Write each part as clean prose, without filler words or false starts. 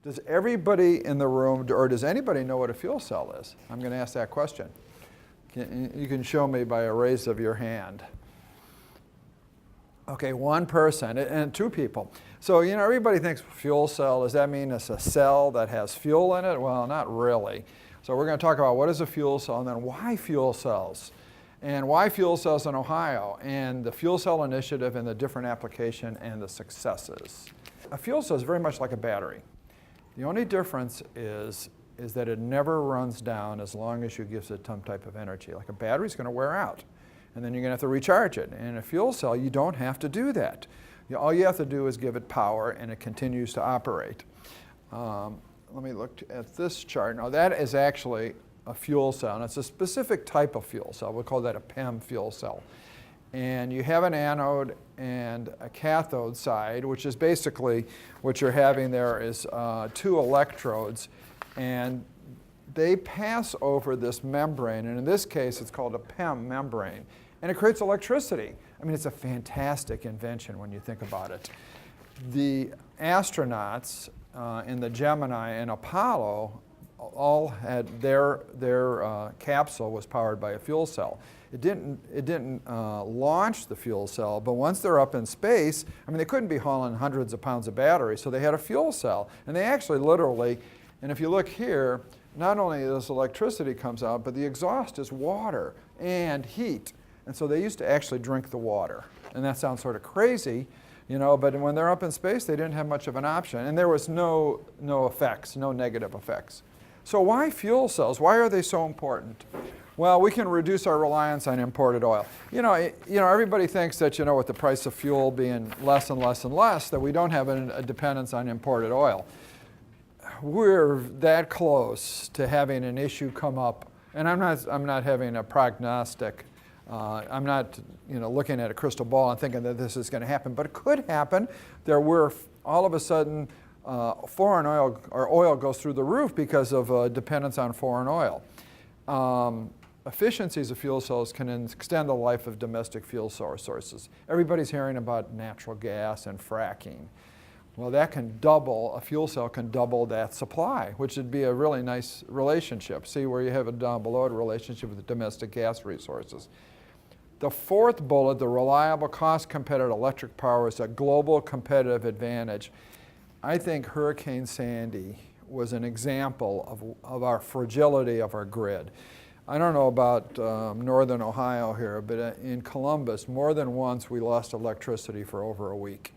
Does everybody in the room, or does anybody know what a fuel cell is? I'm going to ask that question. You can show me by a raise of your hand. Okay, one person and two people. So, everybody thinks fuel cell, does that mean it's a cell that has fuel in it? Well, not really. So we're going to talk about what is a fuel cell and then why fuel cells. And why fuel cells in Ohio, and the fuel cell initiative and the different application and the successes. A fuel cell is very much like a battery. The only difference is that it never runs down as long as you give it some type of energy. Like a battery is going to wear out, and then you're going to have to recharge it. And in a fuel cell, you don't have to do that. All you have to do is give it power, and it continues to operate. Let me look at this chart. Now that is actually a fuel cell, and it's a specific type of fuel cell. We'll call that a PEM fuel cell. And you have an anode and a cathode side, which is basically what you're having there is two electrodes, and they pass over this membrane, and in this case it's called a PEM membrane, and it creates electricity. I mean, it's a fantastic invention when you think about it. The astronauts in the Gemini and Apollo all had their capsule was powered by a fuel cell. It didn't launch the fuel cell, but once they're up in space, I mean, they couldn't be hauling hundreds of pounds of battery, so they had a fuel cell. And they actually literally, and if you look here, not only this electricity comes out, but the exhaust is water and heat. And so they used to actually drink the water. And that sounds sort of crazy, but when they're up in space, they didn't have much of an option. And there was no effects, no negative effects. So why fuel cells? Why are they so important? Well, we can reduce our reliance on imported oil. Everybody thinks that, with the price of fuel being less and less and less, that we don't have a dependence on imported oil. We're that close to having an issue come up, and I'm not having a prognostic. I'm not, looking at a crystal ball and thinking that this is going to happen, but it could happen. There were all of a sudden foreign oil, or oil goes through the roof because of dependence on foreign oil. Efficiencies of fuel cells can extend the life of domestic fuel sources. Everybody's hearing about natural gas and fracking. Well, that can double, a fuel cell can double that supply, which would be a really nice relationship. See where you have a down below a relationship with the domestic gas resources. The fourth bullet, the reliable, cost-competitive electric power, is a global competitive advantage. I think Hurricane Sandy was an example of our fragility of our grid. I don't know about northern Ohio here, but in Columbus, more than once we lost electricity for over a week.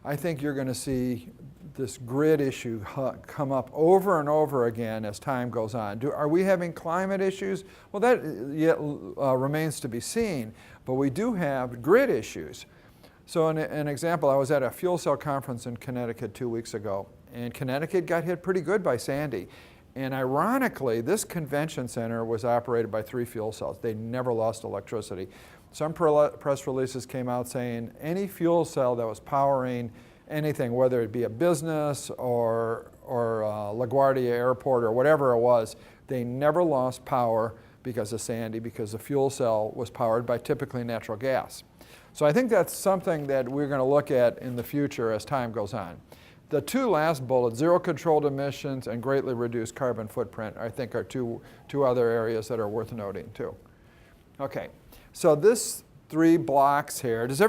I think you're going to see this grid issue come up over and over again as time goes on. Are we having climate issues? Well, that yet remains to be seen, but we do have grid issues. So an example, I was at a fuel cell conference in Connecticut 2 weeks ago, and Connecticut got hit pretty good by Sandy. And ironically, this convention center was operated by 3 fuel cells. They never lost electricity. Some press releases came out saying any fuel cell that was powering anything, whether it be a business or LaGuardia Airport or whatever it was, they never lost power because of Sandy, because the fuel cell was powered by typically natural gas. So I think that's something that we're going to look at in the future as time goes on. The 2 last bullets, zero controlled emissions and greatly reduced carbon footprint, I think are two other areas that are worth noting too. Okay, so this 3 blocks here, does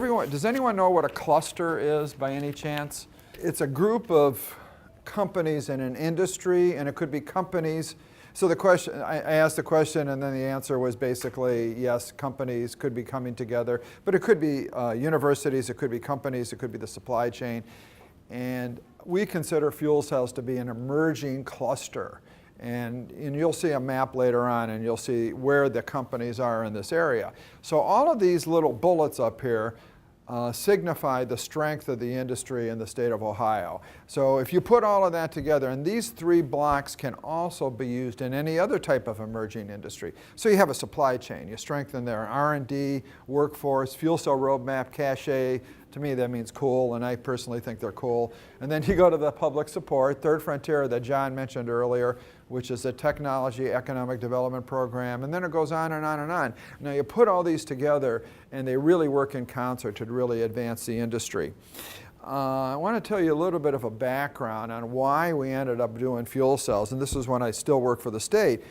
anyone know what a cluster is by any chance? It's a group of companies in an industry, and it could be companies. So the question, I asked the question, and then the answer was basically yes, companies could be coming together, but it could be universities, it could be companies, it could be the supply chain. And we consider fuel cells to be an emerging cluster. And you'll see a map later on, and you'll see where the companies are in this area. So all of these little bullets up here signify the strength of the industry in the state of Ohio. So if you put all of that together, and these 3 blocks can also be used in any other type of emerging industry. So you have a supply chain, you strengthen their R&D, workforce, fuel cell roadmap, cache. To me that means cool, and I personally think they're cool. And then you go to the public support, third frontier that John mentioned earlier, which is a technology economic development program, and then it goes on and on and on. Now you put all these together and they really work in concert to really advance the industry. I want to tell you a little bit of a background on why we ended up doing fuel cells, and this is when I still work for the state.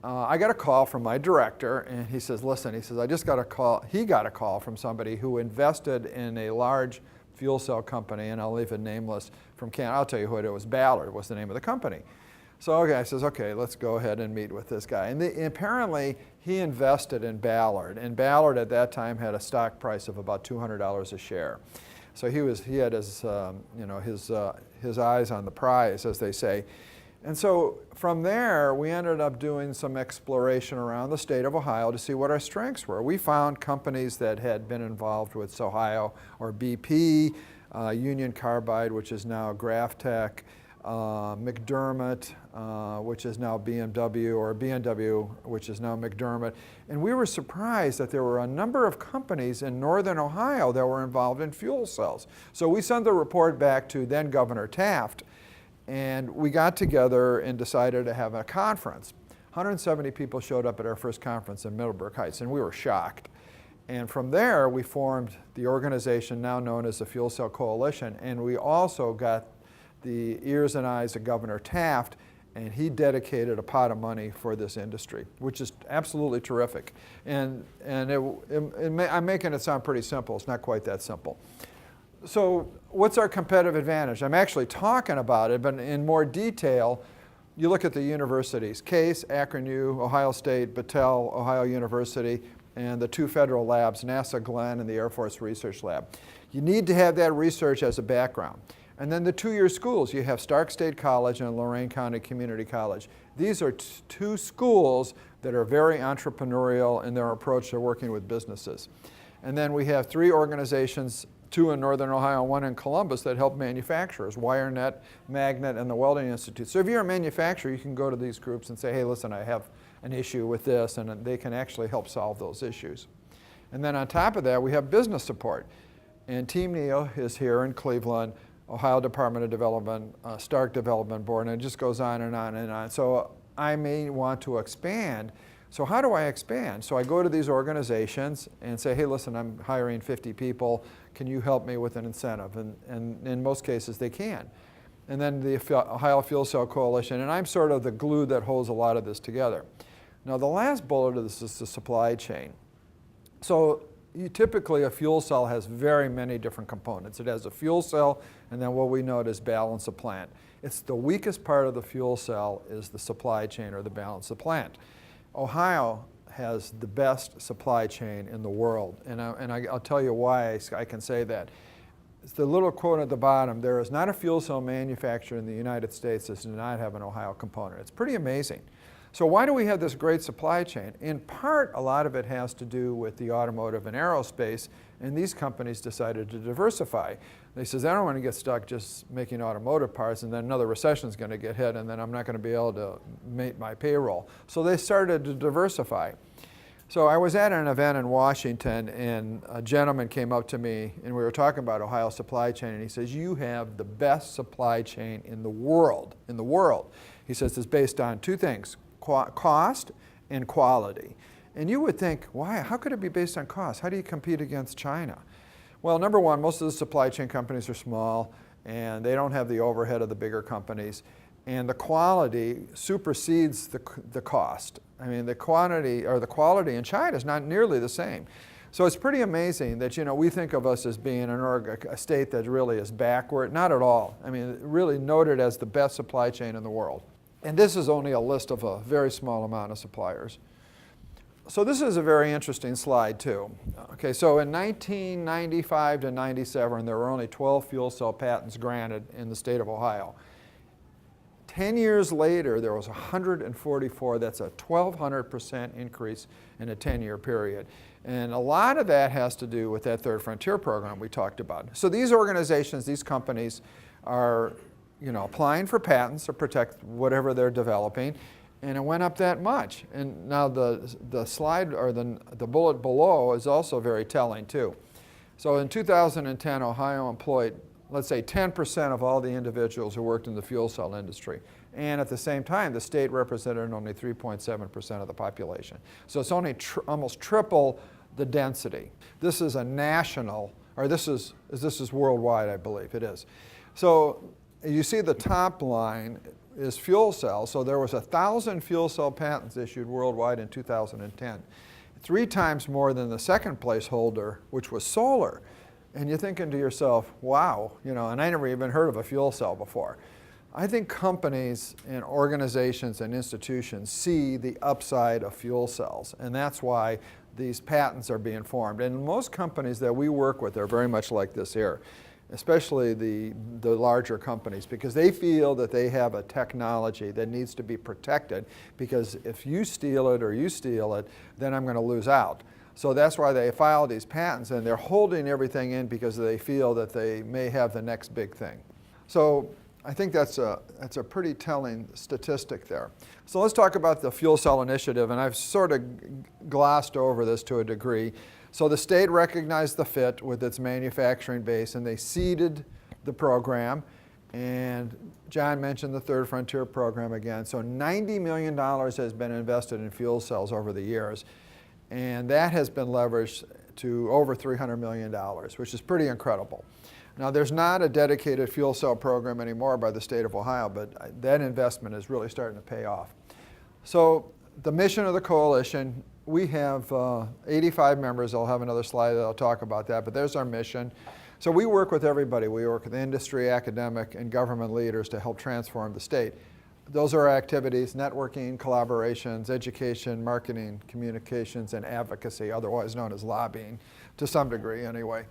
I got a call from my director, and he says, listen, he says, I just got a call. He got a call from somebody who invested in a large fuel cell company, and I'll leave it nameless, from Canada. I'll tell you who it was. Ballard was the name of the company. So okay, I says, okay, let's go ahead and meet with this guy. And apparently, he invested in Ballard, and Ballard at that time had a stock price of about $200 a share. So he had his, his eyes on the prize, as they say. And so from there, we ended up doing some exploration around the state of Ohio to see what our strengths were. We found companies that had been involved with Ohio or BP, Union Carbide, which is now Graftech, McDermott, which is now BMW, or BMW, which is now McDermott. And we were surprised that there were a number of companies in northern Ohio that were involved in fuel cells. So we sent the report back to then Governor Taft, and we got together and decided to have a conference. 170 people showed up at our first conference in Middlebrook Heights, and we were shocked. And from there, we formed the organization now known as the Fuel Cell Coalition, and we also got the ears and eyes of Governor Taft, and he dedicated a pot of money for this industry, which is absolutely terrific. And I'm making it sound pretty simple. It's not quite that simple. So what's our competitive advantage? I'm actually talking about it, but in more detail, you look at the universities, Case, Akron U, Ohio State, Battelle, Ohio University, and the two federal labs, NASA Glenn and the Air Force Research Lab. You need to have that research as a background. And then the two-year schools, you have Stark State College and Lorain County Community College. These are two schools that are very entrepreneurial in their approach to working with businesses. And then we have three organizations, two in Northern Ohio, one in Columbus, that help manufacturers, WireNet, Magnet, and the Welding Institute. So if you're a manufacturer, you can go to these groups and say, hey, listen, I have an issue with this, and they can actually help solve those issues. And then on top of that, we have business support. And Team Neal is here in Cleveland, Ohio Department of Development, Stark Development Board, and it just goes on and on and on. So I may want to expand. So how do I expand? So I go to these organizations and say, hey, listen, I'm hiring 50 people. Can you help me with an incentive? And in most cases, they can. And then the Ohio Fuel Cell Coalition, and I'm sort of the glue that holds a lot of this together. Now, the last bullet of this is the supply chain. So typically, a fuel cell has very many different components. It has a fuel cell, and then what we know as balance of plant. It's the weakest part of the fuel cell is the supply chain or the balance of plant. Ohio has the best supply chain in the world, and I'll tell you why I can say that. It's the little quote at the bottom, there is not a fuel cell manufacturer in the United States that does not have an Ohio component. It's pretty amazing. So why do we have this great supply chain? In part, a lot of it has to do with the automotive and aerospace, and these companies decided to diversify. They said, I don't want to get stuck just making automotive parts, and then another recession is going to get hit, and then I'm not going to be able to meet my payroll. So they started to diversify. So I was at an event in Washington, and a gentleman came up to me, and we were talking about Ohio supply chain, and he says, you have the best supply chain in the world, He says it's based on two things, cost and quality. And you would think, why? How could it be based on cost? How do you compete against China? Well, number one, most of the supply chain companies are small, and they don't have the overhead of the bigger companies. And the quality supersedes the cost. I mean, the quantity or the quality in China is not nearly the same. So it's pretty amazing that, we think of us as being a state that really is backward. Not at all. I mean, really noted as the best supply chain in the world. And this is only a list of a very small amount of suppliers. So this is a very interesting slide too. Okay, so in 1995 to 97, there were only 12 fuel cell patents granted in the state of Ohio. 10 years later, there was 144. That's a 1,200% increase in a 10-year period. And a lot of that has to do with that Third Frontier program we talked about. So these organizations, these companies are applying for patents to protect whatever they're developing, and it went up that much. And now the slide or the bullet below is also very telling too. So in 2010, Ohio employed, let's say, 10% of all the individuals who worked in the fuel cell industry. And at the same time, the state represented only 3.7% of the population. So it's only almost triple the density. This is a national or this is worldwide, I believe it is. So you see the top line is fuel cells. So there was 1,000 fuel cell patents issued worldwide in 2010. 3 times more than the second place holder, which was solar. And you're thinking to yourself, wow, and I never even heard of a fuel cell before. I think companies and organizations and institutions see the upside of fuel cells, and that's why these patents are being formed. And most companies that we work with are very much like this here, especially the larger companies, because they feel that they have a technology that needs to be protected, because if you steal it or you steal it, then I'm going to lose out. So that's why they file these patents, and they're holding everything in because they feel that they may have the next big thing. So I think that's a pretty telling statistic there. So let's talk about the fuel cell initiative, and I've sort of glossed over this to a degree. So the state recognized the fit with its manufacturing base, and they seeded the program. And John mentioned the Third Frontier program again. So $90 million has been invested in fuel cells over the years, and that has been leveraged to over $300 million, which is pretty incredible. Now, there's not a dedicated fuel cell program anymore by the state of Ohio, but that investment is really starting to pay off. So the mission of the coalition, we have 85 members. I'll have another slide that I'll talk about that, but there's our mission. So we work with everybody. We work with industry, academic, and government leaders to help transform the state. Those are our activities: networking, collaborations, education, marketing, communications, and advocacy, otherwise known as lobbying, to some degree anyway.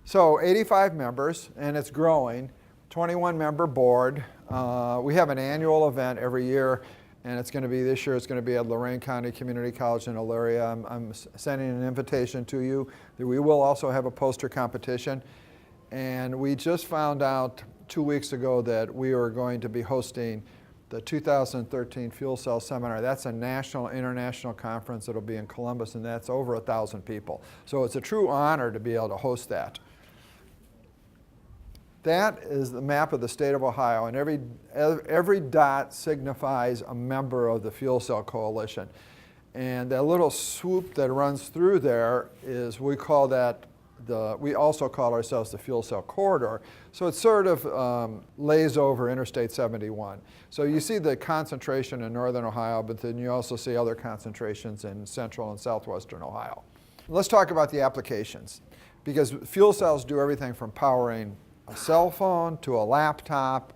So 85 members, and it's growing, 21-member board. We have an annual event every year, and it's going to be, this year it's going to be at Lorain County Community College in Elyria. I'm sending an invitation to you. We will also have a poster competition. And we just found out 2 weeks ago that we are going to be hosting the 2013 Fuel Cell Seminar. That's a national, international conference that'll be in Columbus, and that's over 1,000 people. So it's a true honor to be able to host that. That is the map of the state of Ohio, and every dot signifies a member of the Fuel Cell Coalition. And that little swoop that runs through there is, we call that we also call ourselves the Fuel Cell Corridor. So it sort of lays over Interstate 71. So you see the concentration in northern Ohio, but then you also see other concentrations in central and southwestern Ohio. Let's talk about the applications, because fuel cells do everything from powering a cell phone to a laptop,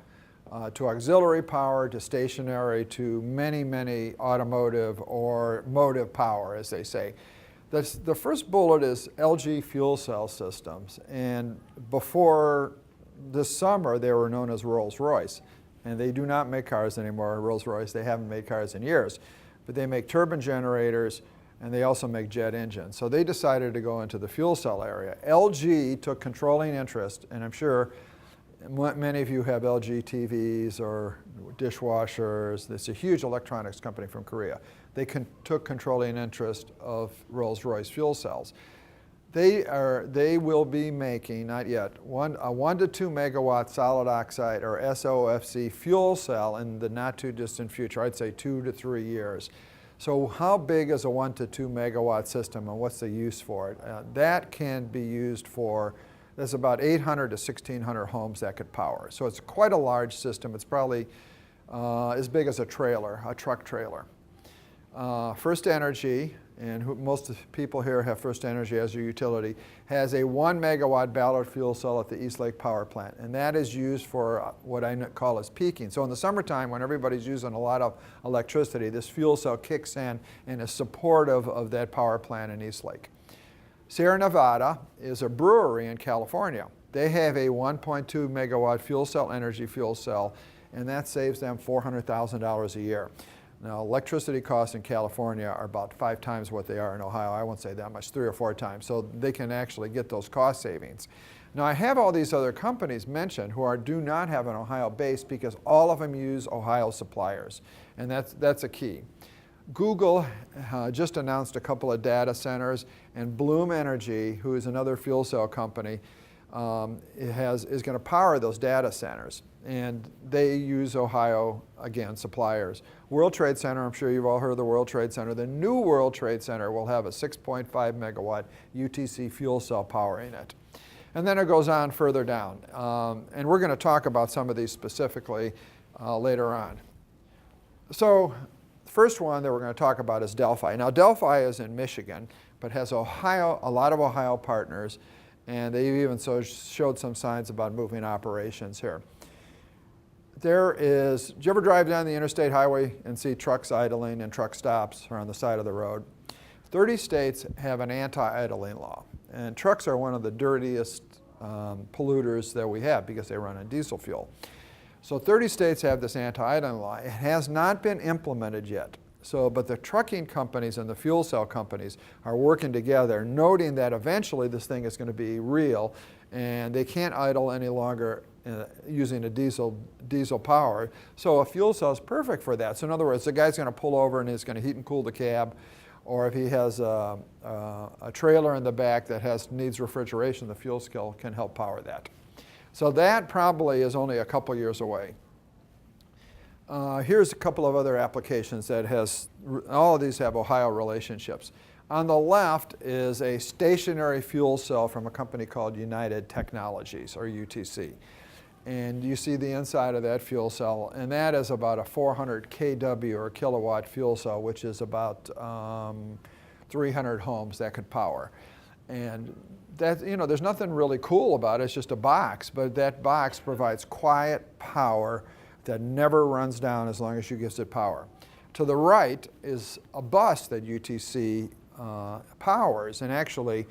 to auxiliary power, to stationary, to many, many automotive or motive power, as they say. The first bullet is LG Fuel Cell Systems, and before this summer they were known as Rolls-Royce, and they do not make cars anymore. Rolls-Royce, they haven't made cars in years, but they make turbine generators, and they also make jet engines. So they decided to go into the fuel cell area. LG took controlling interest, and I'm sure many of you have LG TVs or dishwashers. It's a huge electronics company from Korea. They took controlling interest of Rolls-Royce fuel cells. They will be making, not yet, a 1 to 2 megawatt solid oxide or SOFC fuel cell in the not too distant future. I'd say 2 to 3 years. So how big is a 1 to 2 megawatt system, and what's the use for it? That can be used for, there's about 800 to 1,600 homes that could power. So it's quite a large system. It's probably as big as a trailer, a truck trailer. First Energy, and most of the people here have First Energy as your utility, has a 1 megawatt Ballard fuel cell at the East Lake Power Plant, and that is used for what I call as peaking. So in the summertime, when everybody's using a lot of electricity, this fuel cell kicks in and is supportive of that power plant in East Lake. Sierra Nevada is a brewery in California. They have a 1.2 megawatt fuel cell energy fuel cell, and that saves them $400,000 a year. Now, electricity costs in California are about 5 times what they are in Ohio. I won't say that much, 3 or 4 times. So they can actually get those cost savings. Now, I have all these other companies mentioned who do not have an Ohio base, because all of them use Ohio suppliers, and that's a key. Google just announced a couple of data centers, and Bloom Energy, who is another fuel cell company, is going to power those data centers, and they use Ohio, again, suppliers. World Trade Center, I'm sure you've all heard of the World Trade Center. The new World Trade Center will have a 6.5 megawatt UTC fuel cell power in it. And then it goes on further down. And we're going to talk about some of these specifically later on. So the first one that we're going to talk about is Delphi. Now Delphi is in Michigan, but has a lot of Ohio partners, and they even showed some signs about moving operations here. Do you ever drive down the interstate highway and see trucks idling and truck stops or on the side of the road? 30 states have an anti-idling law, and trucks are one of the dirtiest polluters that we have because they run on diesel fuel. So 30 states have this anti-idling law. It has not been implemented yet. But the trucking companies and the fuel cell companies are working together, noting that eventually this thing is going to be real, and they can't idle any longer using a diesel power. So a fuel cell is perfect for that. So in other words, the guy's going to pull over and he's going to heat and cool the cab, or if he has a trailer in the back that needs refrigeration, the fuel cell can help power that. So that probably is only a couple years away. Here's a couple of other applications that all of these have Ohio relationships. On the left is a stationary fuel cell from a company called United Technologies, or UTC. And you see the inside of that fuel cell, and that is about a 400 kW or kilowatt fuel cell, which is about 300 homes that could power. And that, there's nothing really cool about it, it's just a box, but that box provides quiet power that never runs down as long as you give it power. To the right is a bus that UTC powers, and actually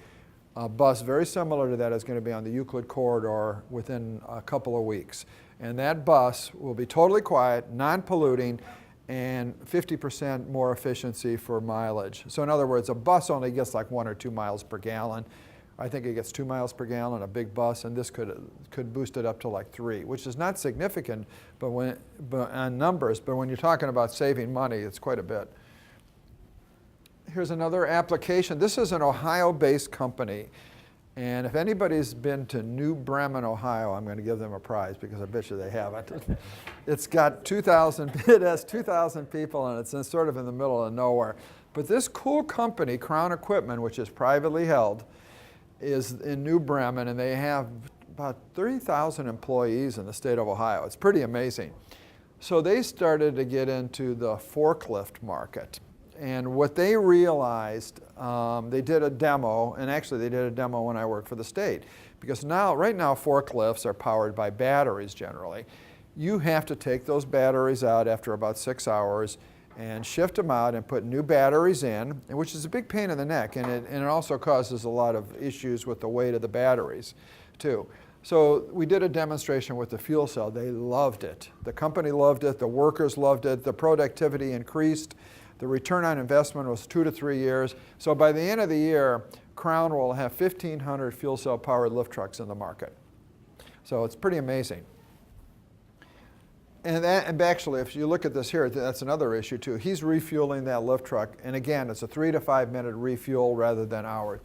a bus very similar to that is going to be on the Euclid corridor within a couple of weeks. And that bus will be totally quiet, non-polluting, and 50% more efficiency for mileage. So in other words, a bus only gets like 1 or 2 miles per gallon. I think it gets 2 miles per gallon, a big bus, and this could boost it up to like 3, which is not significant on numbers, but when you're talking about saving money, it's quite a bit. Here's another application. This is an Ohio-based company, and if anybody's been to New Bremen, Ohio, I'm going to give them a prize because I bet you they haven't. It has 2,000 people, and it's sort of in the middle of nowhere. But this cool company, Crown Equipment, which is privately held, is in New Bremen, and they have about 30,000 employees in the state of Ohio. It's pretty amazing. So they started to get into the forklift market. And what they realized, they did a demo, and actually they did a demo when I worked for the state. Because right now forklifts are powered by batteries generally. You have to take those batteries out after about 6 hours and shift them out and put new batteries in, which is a big pain in the neck, and it also causes a lot of issues with the weight of the batteries too. So we did a demonstration with the fuel cell. They loved it. The company loved it, the workers loved it, the productivity increased, the return on investment was 2 to 3 years. So by the end of the year, Crown will have 1,500 fuel cell powered lift trucks in the market. So it's pretty amazing. And actually, if you look at this here, that's another issue too. He's refueling that lift truck, and again, it's a 3 to 5 minute refuel rather than hours.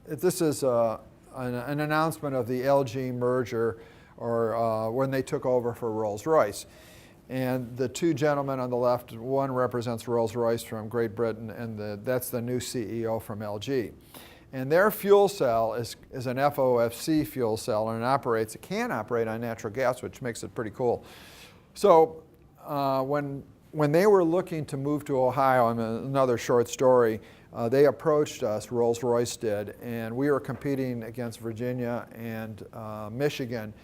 This is an announcement of the LG merger, or when they took over for Rolls-Royce. And the two gentlemen on the left, one represents Rolls-Royce from Great Britain, and that's the new CEO from LG. And their fuel cell is an FOFC fuel cell, and it can operate on natural gas, which makes it pretty cool. So when they were looking to move to Ohio, and another short story, they approached us, Rolls-Royce did, and we were competing against Virginia and Michigan.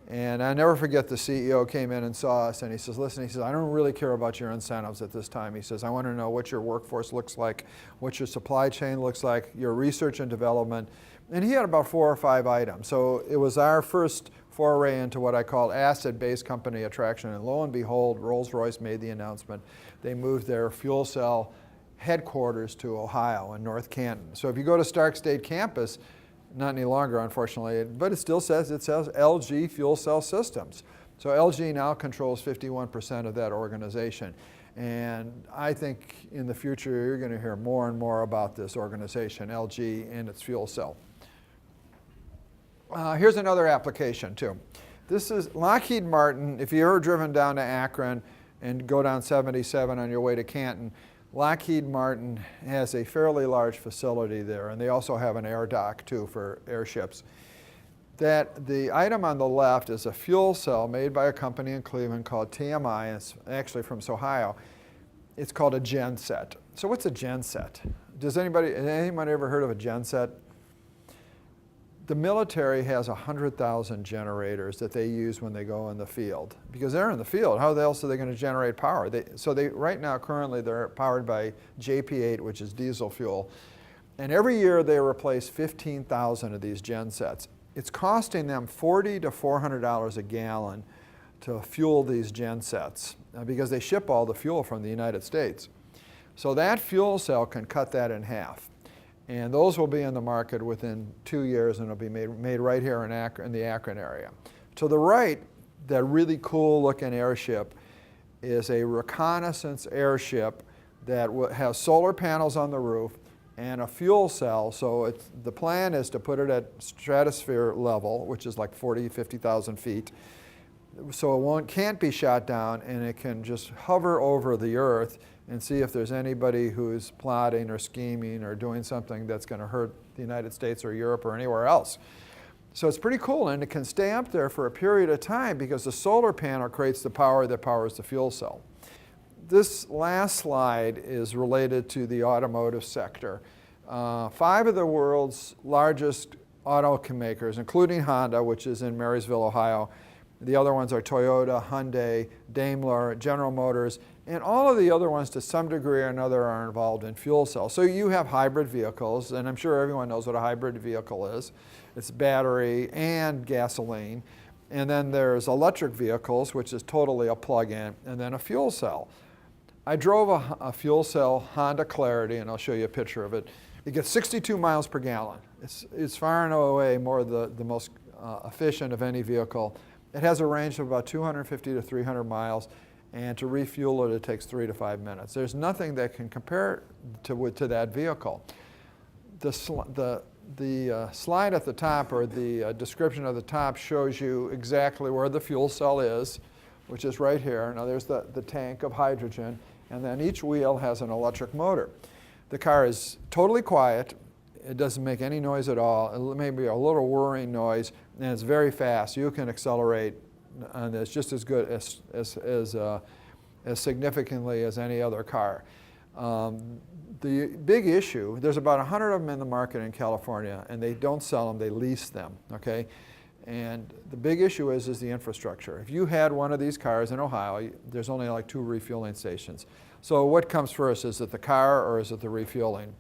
And I never forget, the CEO came in and saw us, and he says, listen, he says, I don't really care about your incentives at this time. He says, I want to know what your workforce looks like, what your supply chain looks like, your research and development. And he had about 4 or 5 items. So it was our first foray into what I call asset-based company attraction. And lo and behold, Rolls-Royce made the announcement. They moved their fuel cell headquarters to Ohio in North Canton. So if you go to Stark State campus, not any longer, unfortunately, but it still says LG Fuel Cell Systems. So LG now controls 51% of that organization. And I think in the future, you're going to hear more and more about this organization, LG and its fuel cell. Here's another application too. This is Lockheed Martin. If you've ever driven down to Akron and go down 77 on your way to Canton, Lockheed Martin has a fairly large facility there, and they also have an air dock too for airships. That the item on the left is a fuel cell made by a company in Cleveland called TMI. It's actually from Ohio. It's called a genset. So what's a genset? Has anybody ever heard of a genset? The military has 100,000 generators that they use when they go in the field. Because they're in the field, how else are they going to generate power? Right now, currently, they're powered by JP8, which is diesel fuel. And every year, they replace 15,000 of these gensets. It's costing them $40 to $400 a gallon to fuel these gensets because they ship all the fuel from the United States. So that fuel cell can cut that in half. And those will be in the market within 2 years, and it'll be made right here in the Akron area. To the right, that really cool looking airship is a reconnaissance airship that has solar panels on the roof and a fuel cell. So the plan is to put it at stratosphere level, which is like 40,000, 50,000 feet. So it can't be shot down, and it can just hover over the earth and see if there's anybody who's plotting or scheming or doing something that's going to hurt the United States or Europe or anywhere else. So it's pretty cool, and it can stay up there for a period of time because the solar panel creates the power that powers the fuel cell. This last slide is related to the automotive sector. 5 of the world's largest automakers, including Honda, which is in Marysville, Ohio. The other ones are Toyota, Hyundai, Daimler, General Motors, and all of the other ones to some degree or another are involved in fuel cells. So you have hybrid vehicles, and I'm sure everyone knows what a hybrid vehicle is. It's battery and gasoline. And then there's electric vehicles, which is totally a plug-in, and then a fuel cell. I drove a fuel cell Honda Clarity, and I'll show you a picture of it. It gets 62 miles per gallon. It's far and away more the most efficient of any vehicle. It has a range of about 250 to 300 miles, and to refuel it, it takes 3 to 5 minutes. There's nothing that can compare to that vehicle. The slide at the top, or the description at the top, shows you exactly where the fuel cell is, which is right here. Now there's the tank of hydrogen, and then each wheel has an electric motor. The car is totally quiet. It doesn't make any noise at all. It may be a little whirring noise, and it's very fast. You can accelerate, and it's just as good as significantly as any other car. The big issue, there's about 100 of them in the market in California, and they don't sell them, they lease them, okay? And the big issue is the infrastructure. If you had one of these cars in Ohio, there's only like 2 refueling stations. So what comes first? Is it the car or is it the refueling?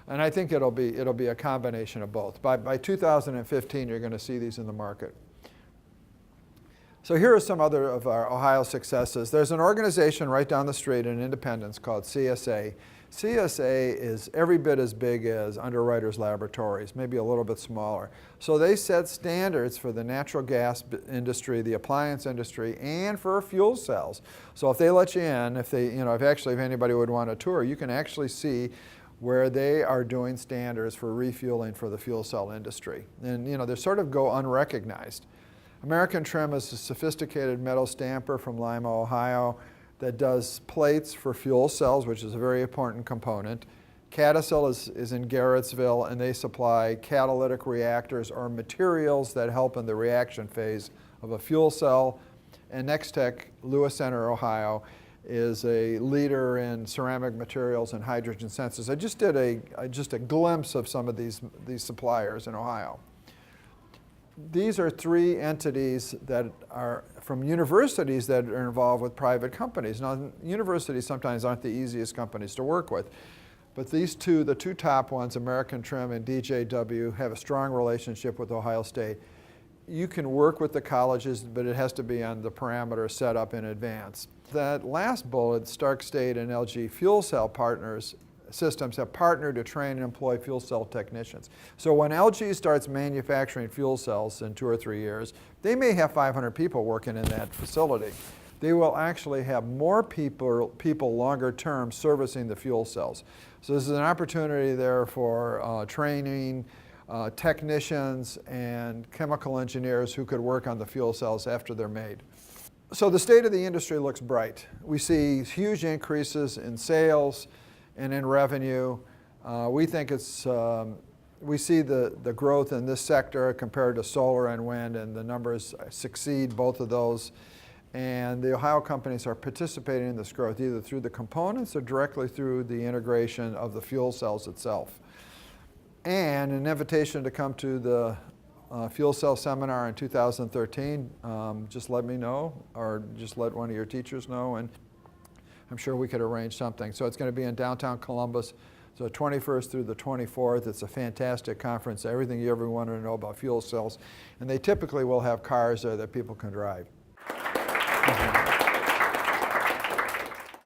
And I think it'll be a combination of both. By 2015, you're going to see these in the market. So here are some other of our Ohio successes. There's an organization right down the street in Independence called CSA. CSA is every bit as big as Underwriters Laboratories, maybe a little bit smaller. So they set standards for the natural gas industry, the appliance industry, and for fuel cells. So if they let you in, if anybody would want a tour, you can actually see where they are doing standards for refueling for the fuel cell industry. And they sort of go unrecognized. American Trim is a sophisticated metal stamper from Lima, Ohio, that does plates for fuel cells, which is a very important component. Catasil is in Garrettsville, and they supply catalytic reactors or materials that help in the reaction phase of a fuel cell. And Nextech, Lewis Center, Ohio, is a leader in ceramic materials and hydrogen sensors. I just did a glimpse of some of these suppliers in Ohio. These are 3 entities that are from universities that are involved with private companies. Now, universities sometimes aren't the easiest companies to work with, but these two, the 2 top ones, American Trim and DJW, have a strong relationship with Ohio State. You can work with the colleges, but it has to be on the parameters set up in advance. That last bullet, Stark State and LG Fuel Cell Partners Systems have partnered to train and employ fuel cell technicians. So when LG starts manufacturing fuel cells in 2 or 3 years, they may have 500 people working in that facility. They will actually have more people longer term servicing the fuel cells. So this is an opportunity there for training technicians and chemical engineers who could work on the fuel cells after they're made. So the state of the industry looks bright. We see huge increases in sales and in revenue. We think it's we see the growth in this sector compared to solar and wind, and the numbers succeed both of those. And the Ohio companies are participating in this growth either through the components or directly through the integration of the fuel cells itself. And an invitation to come to the fuel cell seminar in 2013, just let me know, or just let one of your teachers know, and I'm sure we could arrange something. So it's going to be in downtown Columbus, so 21st through the 24th. It's a fantastic conference, everything you ever wanted to know about fuel cells, and they typically will have cars there that people can drive.